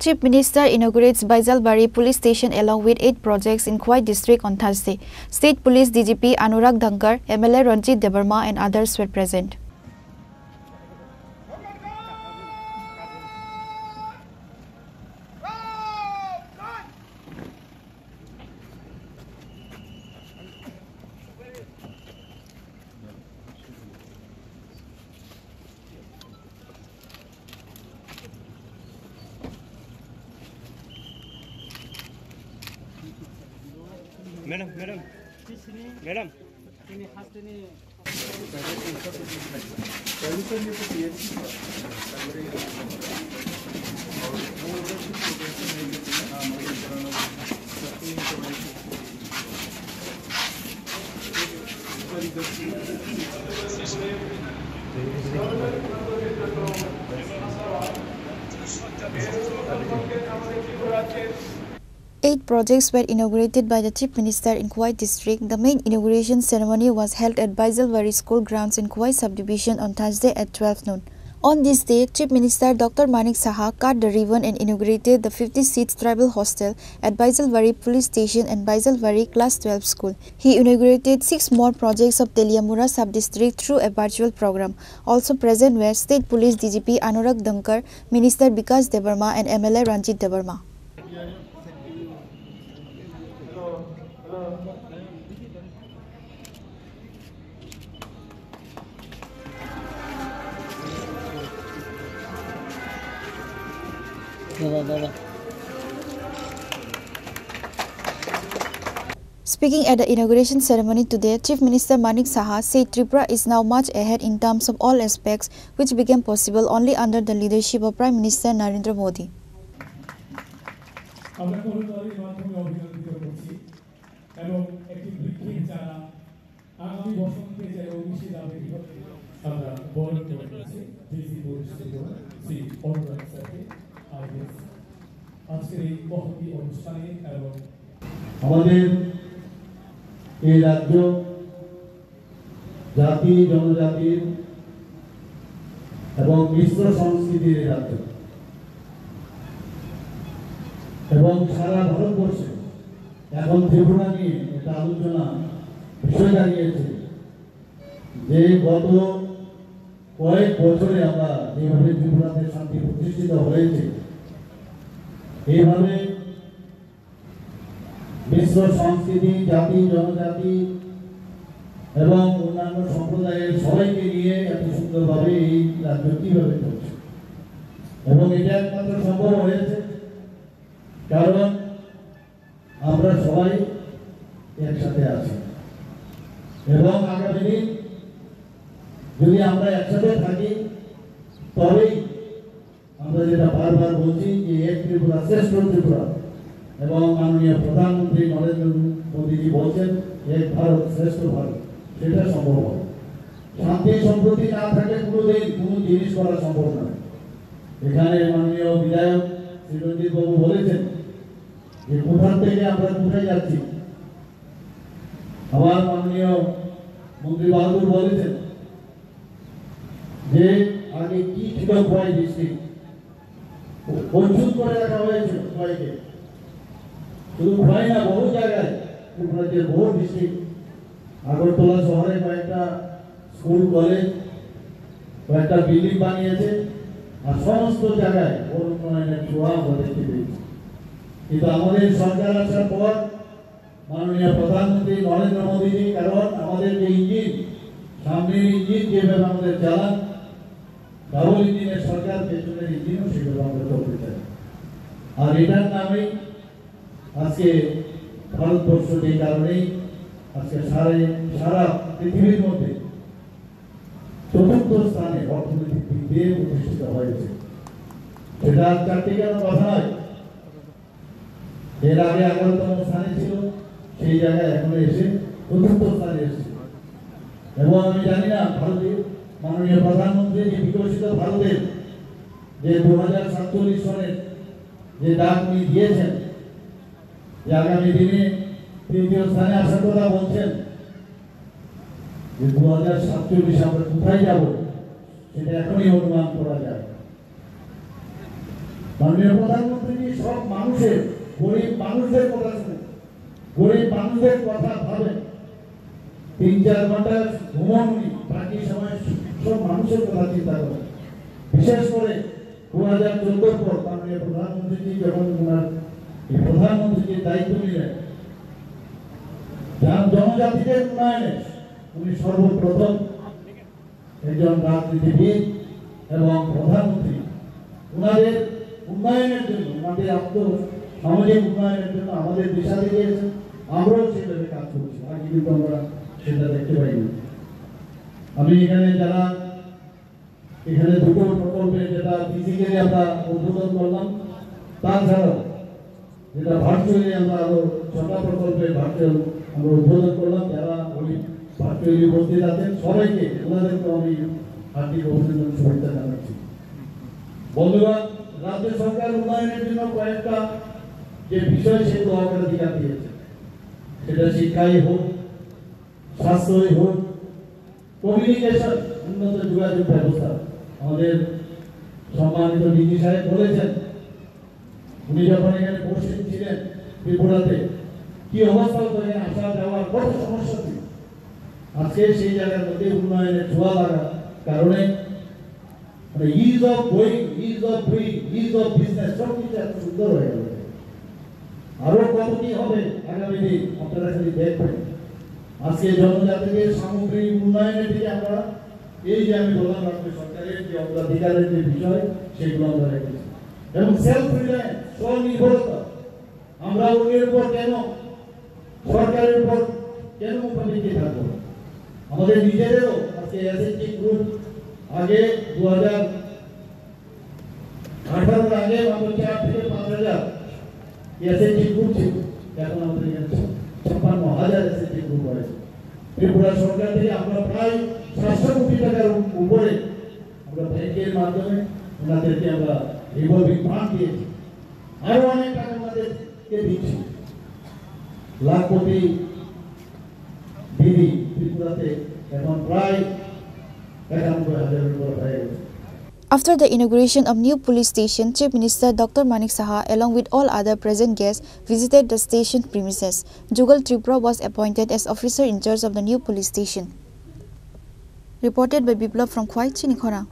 Chief Minister inaugurates Baijalbari Police Station along with 8 projects in Khwai district on Thursday. State Police DGP Anurag Dhankar, MLA Ranjit Debarma and others were present. Madam. Eight projects were inaugurated by the Chief Minister in Khwai district. The main inauguration ceremony was held at Baijalbari School grounds in Khwai subdivision on Thursday at 12 noon. On this day, Chief Minister Dr. Manik Saha cut the ribbon and inaugurated the 50-seat tribal hostel at Baijalbari Police Station and Baijalbari Class 12 School. He inaugurated 6 more projects of Teliamura sub-district through a virtual program. Also present were State Police DGP Anurag Dhankar, Minister Bikas Debarma and MLA Ranjit Debarma. Speaking at the inauguration ceremony today, Chief Minister Manik Saha said Tripura is now much ahead in terms of all aspects, which became possible only under the leadership of Prime Minister Narendra Modi. এই রাজ্য জাতি জনজাতির এবং মিশ্র সংস্কৃতির রাজ্য এবং সারা ভারতবর্ষে এখন ত্রিপুরা নিয়ে একটা আলোচনা বিষয় দাঁড়িয়েছে যে গত কয়েক বছরে আমরা যেভাবে ত্রিপুরাতে শান্তি প্রতিষ্ঠিত হয়েছে এইভাবে মিশ্র সংস্কৃতি জাতি জনজাতি এবং অন্যান্য সম্প্রদায়ের সবাইকে নিয়ে এত সুন্দরভাবে এই রাজ্য কিভাবে চলছে এবং এটা একমাত্র সম্ভব হয়েছে কারণ আমরা সবাই একসাথে আছি এবং আগামী দিন যদি আমরা একসাথে থাকি তবেই আমরা যেটা বারবার বলছি যে এক ত্রিপুরা শ্রেষ্ঠ ত্রিপুরা এবং মাননীয় প্রধানমন্ত্রী নরেন্দ্র মোদীজি বলছেন এক ভারত শ্রেষ্ঠ ভারত সেটা সম্ভব হবে শান্তি সম্প্রতি না থাকলে কোনো জিনিস করা সম্ভব নয় এখানে মাননীয় বিধায়ক শ্রী রঞ্জিত বাবু বলেছেন যে কোথা থেকে আমরা কোথায় যাচ্ছি আবার মাননীয় মন্ত্রী বাহাদুর বলেছেন যে আগে কি ছিল খোয়াই ডিস্ট্রিক্ট প্রস্তুত করে রাখা হয়েছে খোয়াইকে শুধু খোয়াই না বহু জায়গায় ত্রিপুরার বহু ডিস্ট্রিক্ট আগরতলা শহরে কয়েকটা স্কুল কলেজ কয়েকটা বিল্ডিং বানিয়েছে আর সমস্ত জায়গায় ওর উন্নয়নের ছোঁয়া আমরা দেখতে পেয়েছি কিন্তু আমাদের সরকার আসার পর মাননীয় প্রধানমন্ত্রী নরেন্দ্র মোদীজি কারণ আমাদের যে ইঞ্জিন সামনের ইঞ্জিন যেভাবে আমাদের চালান ডাবল ইঞ্জিনের সরকার পেছনের ইঞ্জিনও সেভাবে আমরা করতে চাই আর এটার নামেই আজকে ভারতবর্ষ যে কারণেই আজকে সারা পৃথিবীর মধ্যে চতুর্থ স্থানে অর্থনৈতিক দিক দিয়ে প্রতিষ্ঠিত হয়েছে সেটা চারটি কেন কথা নয় এর আগে 11তম স্থানে ছিল সেই জায়গায় এখন এসে চতুর্থ স্থানে এসেছে এবং আমি জানি না ভারতের মাননীয় প্রধানমন্ত্রী যে বিকশিত ভারতের যে 2047 সনের যে ডাক উনি দিয়েছেন যে আগামী দিনে তৃতীয় স্থানে আসার কথা বলছেন যে 2047 আমরা কোথায় যাব সেটা এখনই অনুমান করা যায় মাননীয় প্রধানমন্ত্রী সব মানুষের, গরিব মানুষদের কথা শুনে, গরিব মানুষদের কথা ভাবেন। 3-4 ঘন্টা ঘুমনি, বাকি সময় সব মানুষের কথা চিন্তা করেন। বিশেষ করে 2014 পর মাননীয় প্রধানমন্ত্রী যখন ওনার এই প্রধানমন্ত্রীর দায়িত্ব নিলেন, জনজাতিদের উন্নয়নে উনি সর্বপ্রথম একজন রাজনীতিবিদ এবং প্রধানমন্ত্রী ওনাদের উন্নয়নের জন্য, ওনাদের সামাজিক উন্নয়নের জন্য আমাদের দিশা দিয়েছেন। আমরাও সেভাবে কাজ করছি, আগে কিন্তু আমরা সেটা দেখতে পাইনি। আমি এখানে দুটো প্রকল্পে যেটা ফিজিক্যালি আমরা উদ্বোধন করলাম, তাছাড়াও যেটা ভার্চুয়ালি আমরা আরো 6টা প্রকল্পে ভার্চুয়াল আমরা উদ্বোধন করলাম। যারা ওই ভার্চুয়ালি উপস্থিত আছেন সবাইকে, ওনাদেরকে আমি হার্দিক অভিনন্দন, শুভেচ্ছা জানাচ্ছি। বন্ধুরা, রাজ্য সরকার উন্নয়নের জন্য কয়েকটা যে বিষয় সেগুলো অগ্রাধিকার দিয়েছে, সেটা শিক্ষাই হোক, স্বাস্থ্যই হোক, কমিউনিকেশন, উন্নত যোগাযোগ ব্যবস্থা। আমাদের সম্মানিত ডিজি সাহেব বলেছেন, উনি যখন এখানে বসে ছিলেন ত্রিপুরাতে, কি অবস্থা হতো, এখানে আসা যাওয়ার কত সমস্যা ছিল। আজকে সেই জায়গার মধ্যে উন্নয়নের ছোঁয়া লাগার কারণে মানে is of going, is of doing, is of business সব কিছু এত সুন্দর হয়ে গেল। আরো কত কি হবে আগামী দিন আপনারা খালি দেখবেন। আজকে জনজাতিদের সামগ্রিক উন্নয়নের দিকে আমরা এই যে আমি বললাম রাজ্য সরকারের যে অগ্রাধিকারের যে বিষয় সেগুলো আমরা রেখেছি। এবং সেলফ রিলায়েন্স, স্বনির্ভরতা, আমরা অন্যের উপর কেন, সরকারের উপর কেন মুখাপেক্ষি থাকবো? আমাদের নিজেদেরও আজকে এসএসজি গ্রুপ, আগে 2018 আগে মাত্র 4 থেকে 5,000 এসএসজি গ্রুপ ছিল, এখন আমাদের এখানে 56,000 এসএসজি গ্রুপ হয়েছে। ত্রিপুরা সরকার থেকে আমরা প্রায় 700 কোটি টাকার উপরে আমরা ব্যাংকের মাধ্যমে ওনাদেরকে আমরা রিভলভিং ফান্ড দিয়েছি, আরো অনেক টাকা ওনাদেরকে দিচ্ছি। লাখপতি দিদি ত্রিপুরাতে এখন প্রায় 91,000-এর উপর হয়ে গেছে। After the inauguration of new police station, Chief Minister Dr. Manik Saha, along with all other present guests, visited the station premises. Jugal Tripura was appointed as officer in charge of the new police station. Reported by Biplab from Khwai, Chinikhora.